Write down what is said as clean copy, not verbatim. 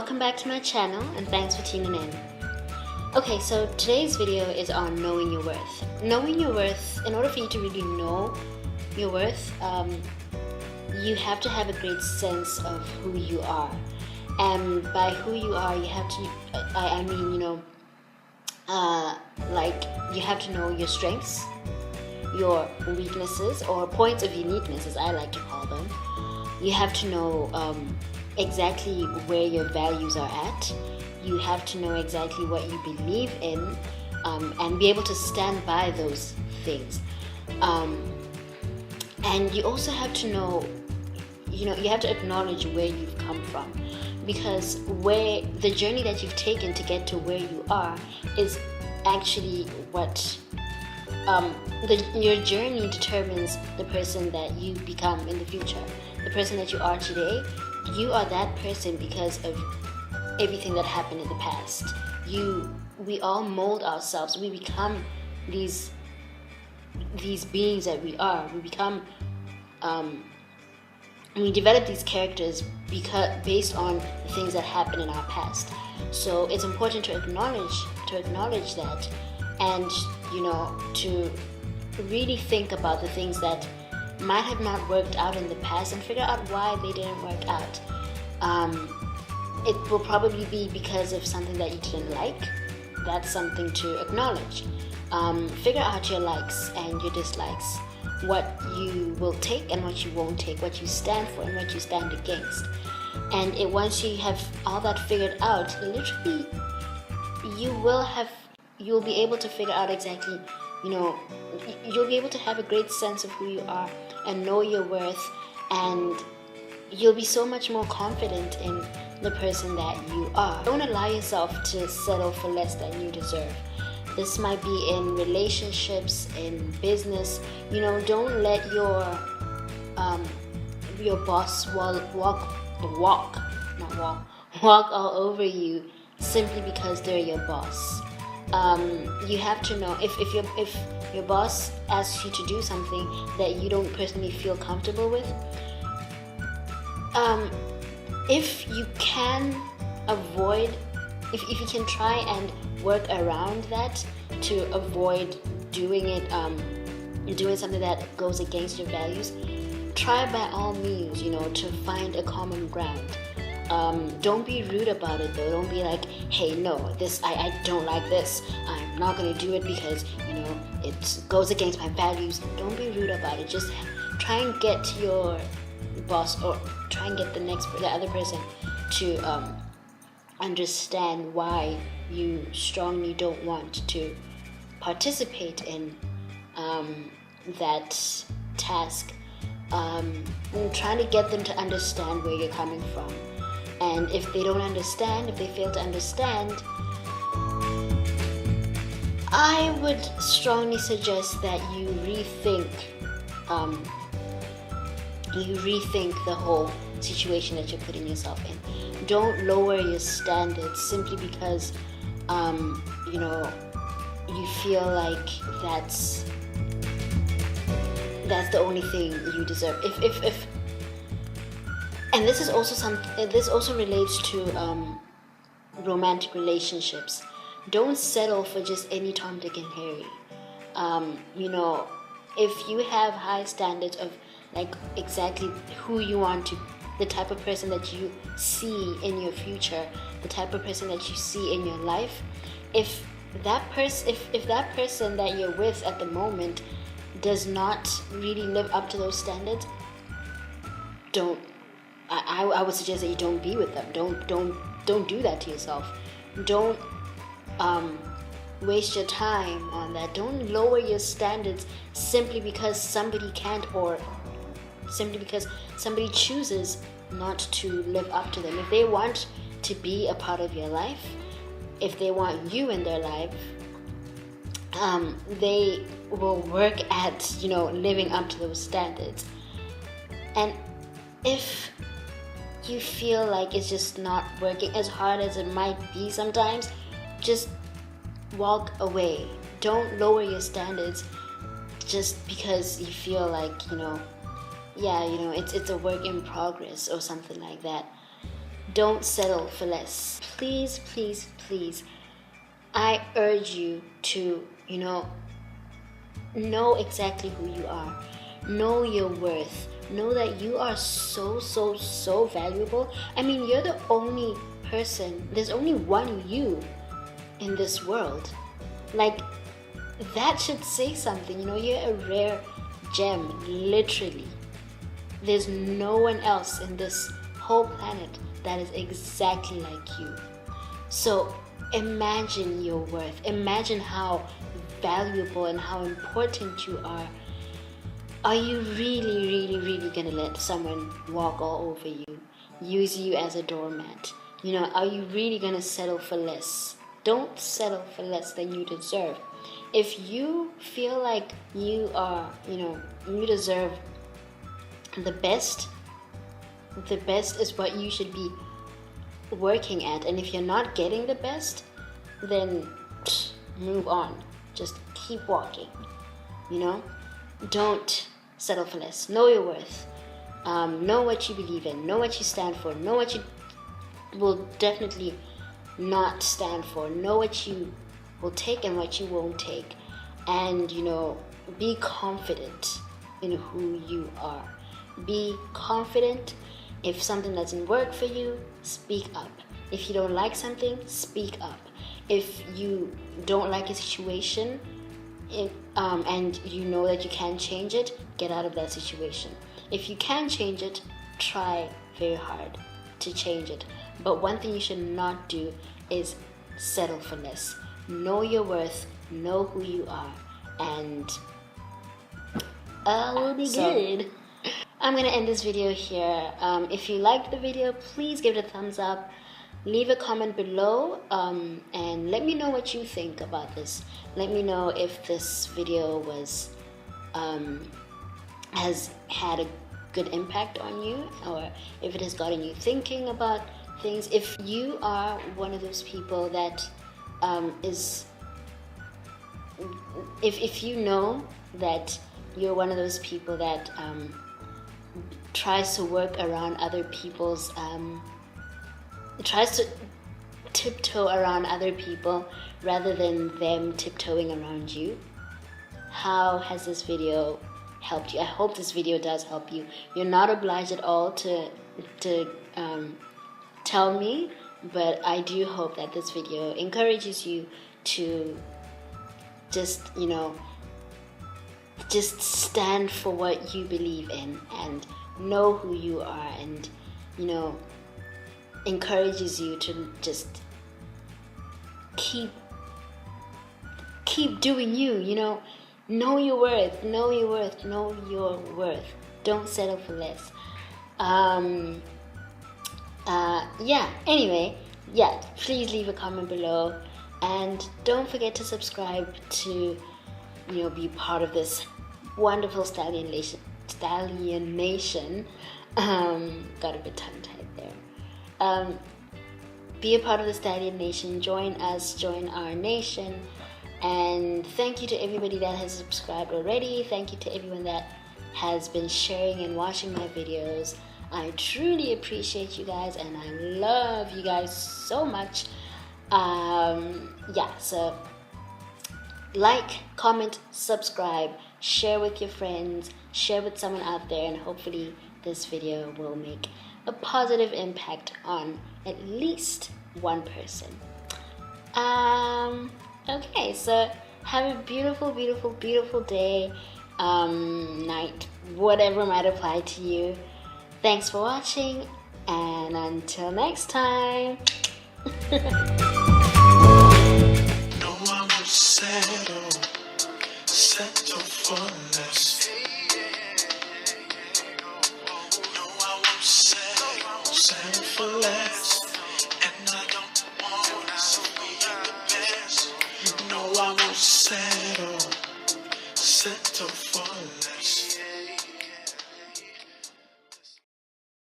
welcome back to my channel and thanks for tuning in. Okay, so today's video is on knowing your worth. Knowing your worth, in order for you to really know your worth, you have to have a great sense of who you are. And by who you are, you have to, you have to know your strengths, your weaknesses, or points of uniqueness, as I like to call them. You have to know exactly where your values are at. You have to know exactly what you believe in, and be able to stand by those things. And you also have to know, you have to acknowledge where you've come from, because where the journey that you've taken to get to where you are is actually what your journey determines the person that you become in the future. The person that you are today, you are that person because of everything that happened in the past. We all mold ourselves. We become these beings that we are. We become we develop these characters based on the things that happened in our past. So it's important to acknowledge that, and to really think about the things that might have not worked out in the past and figure out why they didn't work out. It will probably be because of something that you didn't like. That's something to acknowledge. Figure out your likes and your dislikes, what you will take and what you won't take, what you stand for and what you stand against. And once you have all that figured out, literally you'll be able to figure out exactly, you'll be able to have a great sense of who you are and know your worth, and you'll be so much more confident in the person that you are. Don't allow yourself to settle for less than you deserve. This might be in relationships, in business. Don't let your boss walk all over you simply because they're your boss. You have to know if your boss asks you to do something that you don't personally feel comfortable with. If you can avoid, if you can try and work around that to avoid doing something that goes against your values, try by all means, to find a common ground. Don't be rude about it though. Don't be like, hey, no, this I don't like this. I'm not gonna do it because it goes against my values. Don't be rude about it. Just try and get your boss, or try and get the other person to understand why you strongly don't want to participate in that task. Trying to get them to understand where you're coming from. And if they don't understand, if they fail to understand, I would strongly suggest that you rethink the whole situation that you're putting yourself in. Don't lower your standards simply because you feel like that's the only thing you deserve. If and this is also something. This also relates to romantic relationships. Don't settle for just any Tom, Dick, and Harry. If you have high standards of like exactly who you want to, the type of person that you see in your future, the type of person that you see in your life, if that person that you're with at the moment does not really live up to those standards, I would suggest that you don't be with them. Don't do that to yourself. Don't waste your time on that. Don't lower your standards simply because somebody can't, or simply because somebody chooses not to live up to them. If they want to be a part of your life, if they want you in their life, they will work at living up to those standards. And if you feel like it's just not working as hard as it might be sometimes, just walk away. Don't lower your standards just because you feel like it's a work in progress or something like that. Don't settle for less. Please, please, please, I urge you to, know exactly who you are. Know your worth. Know that you are so, so, so valuable. I mean, you're the only person, there's only one you in this world. Like, that should say something. You're a rare gem, literally. There's no one else in this whole planet that is exactly like you. So imagine your worth. Imagine how valuable and how important you are. Are you really, really, really gonna let someone walk all over you, use you as a doormat? Are you really gonna settle for less? Don't settle for less than you deserve. If you feel like you are, you deserve the best is what you should be working at. And if you're not getting the best, then move on. Just keep walking. Don't settle for less. Know your worth. Know what you believe in. Know what you stand for. Know what you will definitely not stand for. Know what you will take and what you won't take. And, be confident in who you are. Be confident. If something doesn't work for you, speak up. If you don't like something, speak up. If you don't like a situation, and you know that you can change it, get out of that situation. If you can change it, try very hard to change it. But one thing you should not do is settle for less. Know your worth, know who you are, and all will be good. I'm gonna end this video here. If you liked the video, please give it a thumbs up. Leave a comment below, and let me know what you think about this. Let me know if this video has had a good impact on you, or if it has gotten you thinking about things. If you are one of those people that if you know that you're one of those people that tries to work around other people's tries to tiptoe around other people rather than them tiptoeing around you, how has this video helped you? I hope this video does help you. You're not obliged at all to tell me, but I do hope that this video encourages you to just stand for what you believe in and know who you are, and encourages you to just keep doing you. Know your worth. Know your worth. Know your worth. Don't settle for less. Anyway, please leave a comment below, and don't forget to subscribe to be part of this wonderful Stallion Nation. Got a bit tongue-tied there. Be a part of the Stallion Nation. Join us, join our nation. And thank you to everybody that has subscribed already. Thank you to everyone that has been sharing and watching my videos. I truly appreciate you guys, and I love you guys so much. So like, comment, subscribe, share with your friends, share with someone out there, and hopefully this video will make a positive impact on at least one person. Okay, so have a beautiful, beautiful, beautiful day, night, whatever might apply to you. Thanks for watching, and until next time. No one will settle.